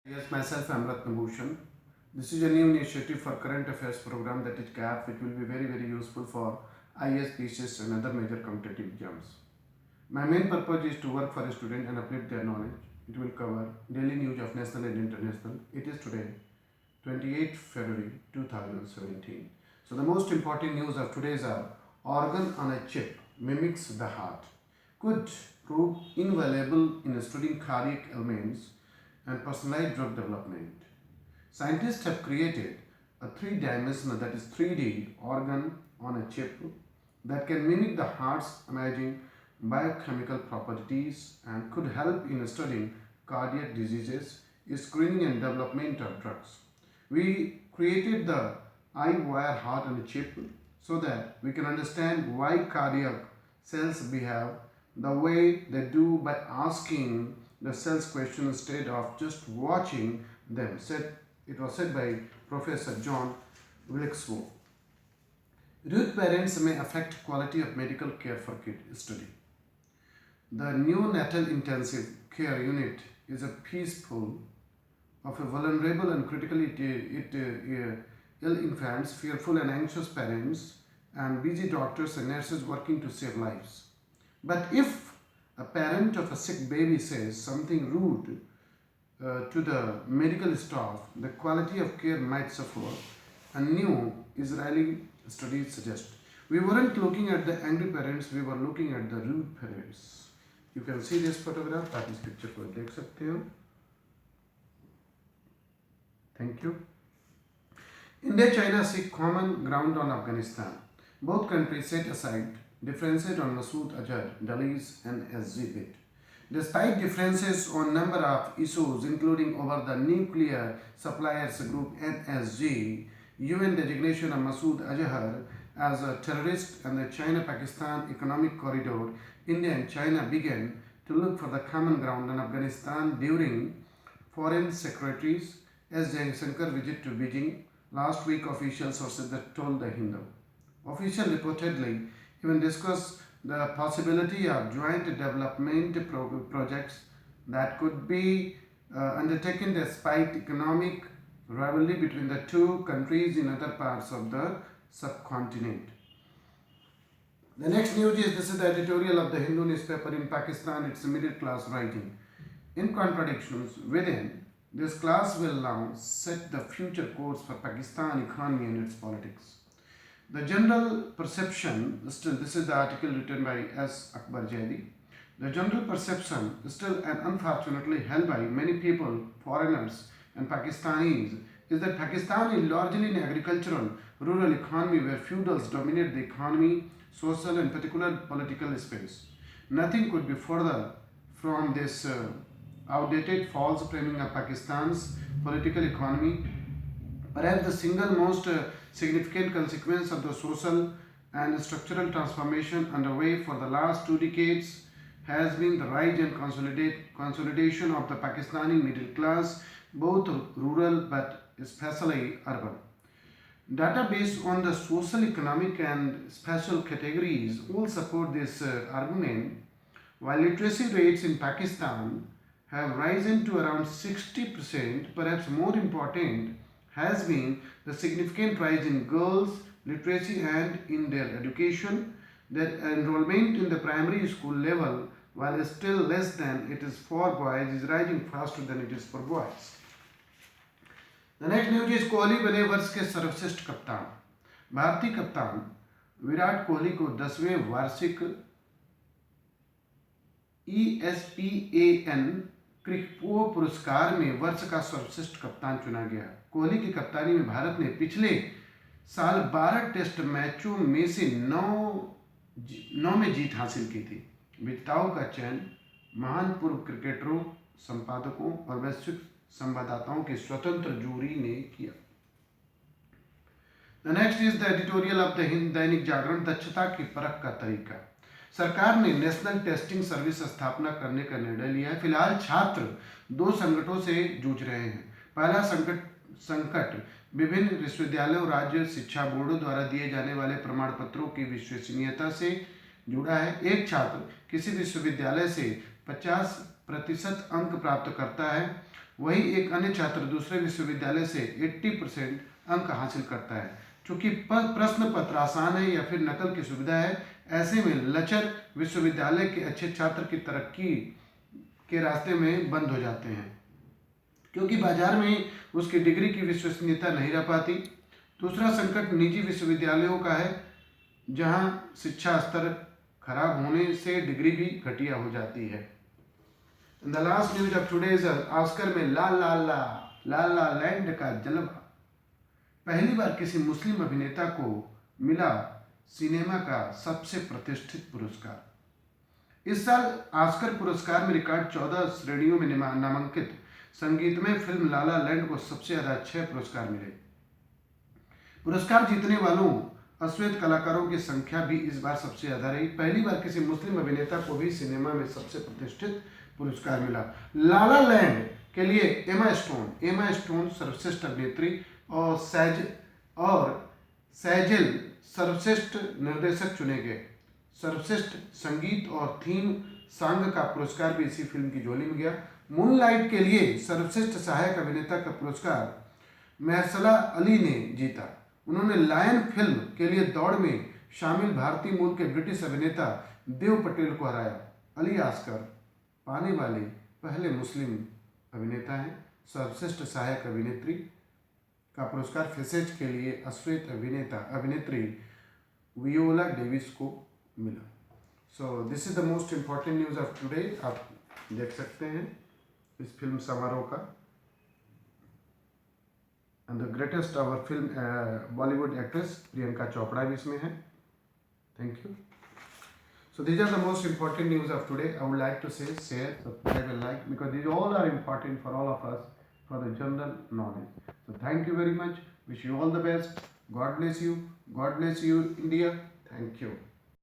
Yes, myself, I'm Bhushan. This is a new initiative for current affairs program, that is C.A.P, which will be very useful for IBPS and other major competitive exams. My main purpose is to work for a student and uplift their knowledge. It will cover daily news of national and international. It is today, 28th February 2017. So the most important news of today's are organ on a chip mimics the heart. Could prove invaluable in studying cardiac elements and personalized drug development. Scientists have created a three-dimensional, that is 3D organ on a chip that can mimic the heart's amazing biochemical properties and could help in studying cardiac diseases, screening and development of drugs. We created the eye-wire heart on a chip so that we can understand why cardiac cells behave the way they do by asking the cells question instead of just watching them. It was said by Professor John Wilkesworth. Youth parents may affect quality of medical care for kid study. The neonatal intensive care unit is a peaceful of a vulnerable and critically ill infants, fearful and anxious parents, and busy doctors and nurses working to save lives. But if a parent of a sick baby says something rude to the medical staff, the quality of care might suffer, a new Israeli studies suggest. We weren't looking at the angry parents, we were looking at the rude parents. You can see this photograph, that is picture को देख सकते हो. Thank you. India-China seek common ground on Afghanistan. Both countries set aside differences on Masood Azhar, Dalits and SG bit. Despite differences on number of issues including over the nuclear suppliers group NSG, UN designation of Masood Azhar as a terrorist and the China-Pakistan economic corridor, India and China began to look for the common ground on Afghanistan during Foreign Secretaries S. Jaishankar visit to Beijing. Last week, official sources that told the Hindu. Officials reportedly even discussed the possibility of joint development projects that could be undertaken despite economic rivalry between the two countries in other parts of the subcontinent. The next news is, this is the editorial of the Hindu newspaper in Pakistan. It's a middle class writing. In contradictions within, this class will now set the future course for Pakistan economy and its politics. The general perception, this is the article written by S. Akbar Jaidi. The general perception, still and unfortunately held by many people, foreigners and Pakistanis, is that Pakistan is largely an agricultural, rural economy where feudals dominate the economy, social and particular political space. Nothing could be further from this outdated false framing of Pakistan's political economy. Perhaps the single most significant consequence of the social and structural transformation underway for the last 2 decades has been the rise and consolidation of the Pakistani middle class, both rural but especially urban. Data based on the social, economic and special categories all support this argument. While literacy rates in Pakistan have risen to around 60%, perhaps more important has been the significant rise in girls' literacy and in their education. Their enrollment in the primary school level, while still less than it is for boys, is rising faster than it is for boys. The next news is, Kohli बने वर्ष के सर्वश्रेष्ठ कप्तान. भारतीय कप्तान विराट कोहली को 10वें वार्षिक ESPAN क्रिकेट पुरस्कार में वर्ष का सर्वश्रेष्ठ कप्तान चुना गया. कोहली की कप्तानी में भारत ने पिछले साल 12 टेस्ट मैचों में से 9 में जीत हासिल की थी. विजेताओं का चयन महान पूर्व क्रिकेटरों, संपादकों और वैश्विक संवाददाताओं की स्वतंत्र जूरी ने किया. The next is the editorial of the Hind Dainik Jagran. दक्षता की परख का तरीका. सरकार ने नेशनल टेस्टिंग सर्विस स्थापना करने का निर्णय लिया है. फिलहाल छात्र 2 संकटों से जूझ रहे हैं. पहला संकट विभिन्न विश्वविद्यालयों और राज्य शिक्षा बोर्डों द्वारा दिए जाने वाले प्रमाण पत्रों की विश्वसनीयता से जुड़ा है. एक छात्र किसी विश्वविद्यालय से 50% अंक प्राप्त करता है वही एक अन्य छात्र दूसरे विश्वविद्यालय से 80% अंक हासिल करता है। चूंकि प्रश्न पत्र आसान है या फिर नकल की सुविधा है, ऐसे में लचर विश्वविद्यालय के अच्छे छात्र की तरक्की के रास्ते में बंद हो जाते हैं, क्योंकि बाजार में उसकी डिग्री की विश्वसनीयता नहीं रह पाती। दूसरा संकट निजी विश्वविद्यालयों का है, जहां शिक्षा स्तर खराब होने से डिग्री भी घटिया हो जाती है। The last news of today is Oscar में ला ला ला ला ला लैंड का जलवा। पहली बार किसी मुस्लिम अभिनेता को मिला सिनेमा का सबसे प्रतिष्ठित पुरस्कार। इस साल ऑस्कर पुरस्कार में रिकॉर्ड 14 श्रेणियों में नामांकित संगीतमय फिल्म ला ला लैंड को सबसे ज्यादा 6 पुरस्कार मिले। पुरस्कार जीतने वालों अश्वेत कलाकारों की संख्या भी इस बार सबसे ज्यादा रही। पहली बार किसी मुस्लिम अभिनेता को भी सिनेमा में सबसे प्रतिष्ठित पुरस्कार मिला। ला ला लैंड के लिए एमा स्टोन सर्वश्रेष्ठ अभिनेत्री और सैजल सर्वश्रेष्ठ निर्देशक चुने गए। सर्वश्रेष्ठ संगीत और थीम सॉन्ग का पुरस्कार भी इसी फिल्म की झोली में गया। मूनलाइट के लिए सर्वश्रेष्ठ सहायक अभिनेता का पुरस्कार महरसला अली ने जीता। उन्होंने लायन फिल्म के लिए दौड़ में शामिल भारतीय मूल के ब्रिटिश अभिनेता देव पटेल को हराया। अली ऑस्कर पाने वाले पहले मुस्लिम अभिनेता हैं। सर्वश्रेष्ठ सहायक अभिनेत्री का पुरस्कार फेसेज के लिए अश्वेत अभिनेत्री वियोला डेविस को मिला। So this is the most important news of today. आप देख सकते हैं इस फिल्म समारोह का। And the greatest our film Bollywood actress Priyanka Chopra भी इसमें है। Thank you. So these are the most important news of today. I would like to say share, subscribe and like, because these all are important for all of us for the general knowledge. So thank you very much. Wish you all the best. God bless you. God bless you, India. Thank you.